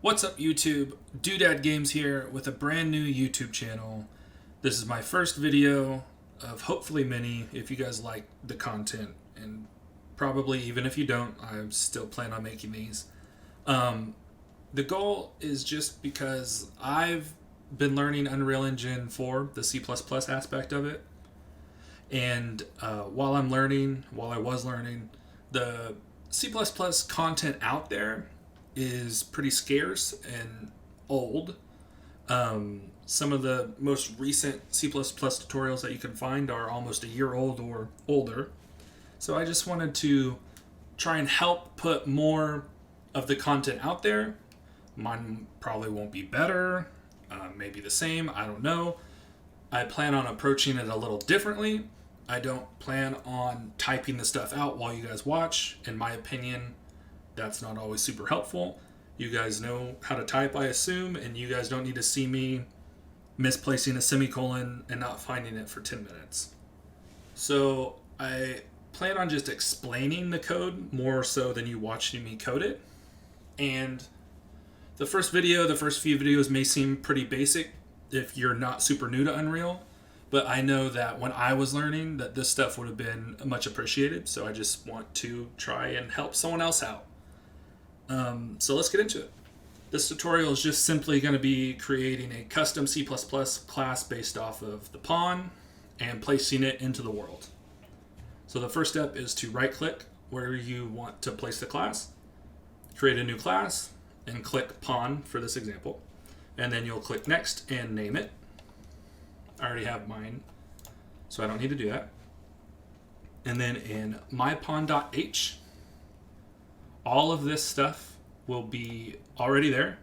What's up, YouTube? Doodad Games here with a brand new YouTube channel. This is my first video of hopefully many if you guys like the content, and probably even if you don't, I still plan on making these. The goal is just because I've been learning Unreal Engine 4, the C++ aspect of it, and while I was learning, the C++ content out there is pretty scarce and old. Some of the most recent C++ tutorials that you can find are almost a year old or older. So I just wanted to try and help put more of the content out there. Mine probably won't be better, maybe the same, I don't know. I plan on approaching it a little differently. I don't plan on typing the stuff out while you guys watch. In my opinion, that's not always super helpful. You guys know how to type, I assume, and you guys don't need to see me misplacing a semicolon and not finding it for 10 minutes. So I plan on just explaining the code more so than you watching me code it. And the first few videos may seem pretty basic if you're not super new to Unreal, but I know that when I was learning that this stuff would have been much appreciated, so I just want to try and help someone else out. So let's get into it. This tutorial is just simply going to be creating a custom C++ class based off of the pawn and placing it into the world. So the first step is to right click where you want to place the class, create a new class, and click pawn for this example. And then you'll click next and name it. I already have mine, so I don't need to do that. And then in mypawn.h, all of this stuff will be already there,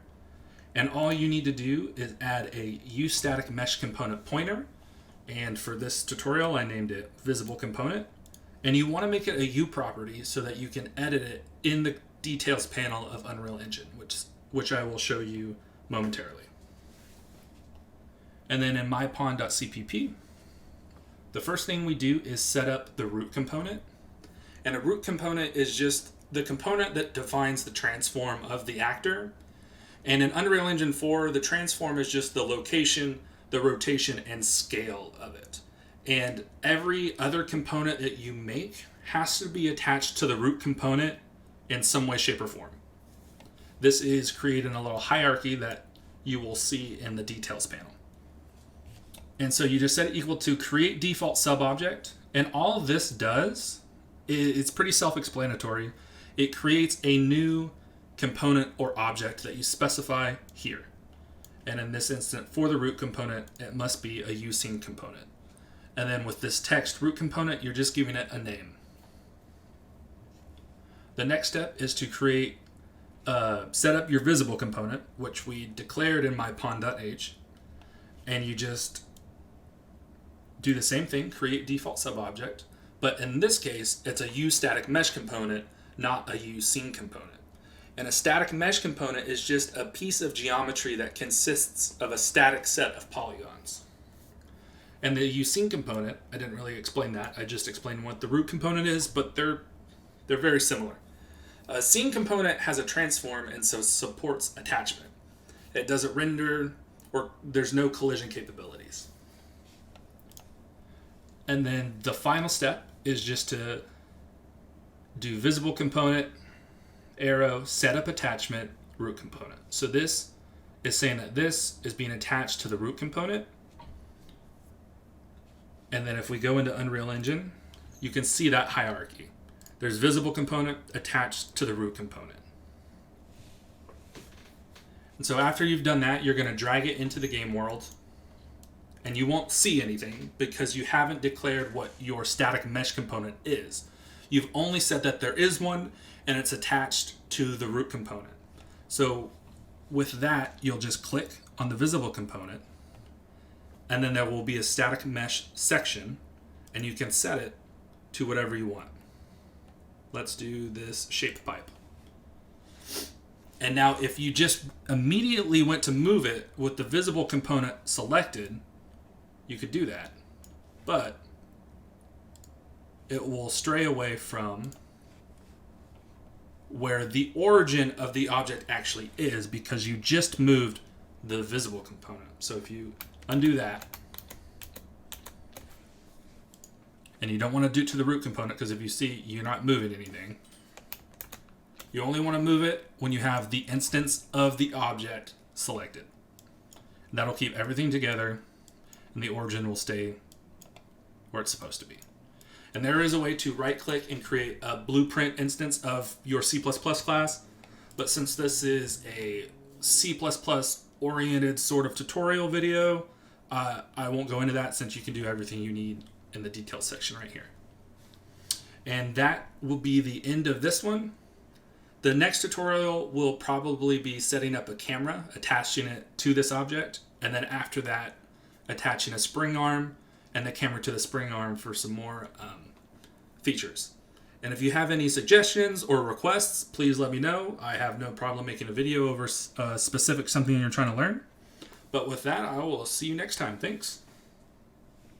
and all you need to do is add a uStatic mesh component pointer, and for this tutorial I named it visible component, and you want to make it a U property so that you can edit it in the details panel of Unreal Engine, which I will show you momentarily. And then in mypawn.cpp, the first thing we do is set up the root component, and a root component is just the component that defines the transform of the actor. And in Unreal Engine 4, the transform is just the location, the rotation, and scale of it. And every other component that you make has to be attached to the root component in some way, shape, or form. This is creating a little hierarchy that you will see in the details panel. And so you just set it equal to create default subobject, and all this does, it's pretty self-explanatory. It creates a new component or object that you specify here. And in this instance, for the root component, it must be a using component. And then with this text root component, you're just giving it a name. The next step is to create, set up your visible component, which we declared in mypawn.h. And you just do the same thing, create default subobject. But in this case, it's a uStatic mesh component, not a using component. And a static mesh component is just a piece of geometry that consists of a static set of polygons. And the using component, I didn't really explain that. I just explained what the root component is, but they're very similar. A scene component has a transform and so supports attachment. It doesn't render, or there's no collision capabilities. And then the final step is just to do visible component, arrow, set up attachment, root component. So this is saying that this is being attached to the root component. And then if we go into Unreal Engine, you can see that hierarchy. There's visible component attached to the root component. And so after you've done that, you're going to drag it into the game world. And you won't see anything because you haven't declared what your static mesh component is. You've only said that there is one and it's attached to the root component. So with that, you'll just click on the visible component, and then there will be a static mesh section, and you can set it to whatever you want. Let's do this shaped pipe. And now if you just immediately went to move it with the visible component selected, you could do that, but it will stray away from where the origin of the object actually is, because you just moved the visible component. So if you undo that, and you don't want to do it to the root component, because if you see, you're not moving anything. You only want to move it when you have the instance of the object selected. That'll keep everything together, and the origin will stay where it's supposed to be. And there is a way to right-click and create a blueprint instance of your C++ class, but since this is a C++ oriented sort of tutorial video, I won't go into that, since you can do everything you need in the details section right here. And that will be the end of this one. The next tutorial will probably be setting up a camera, attaching it to this object, and then after that, attaching a spring arm and the camera to the spring arm for some more features. And if you have any suggestions or requests, please let me know. I have no problem making a video over specific something you're trying to learn. But with that, I will see you next time. Thanks.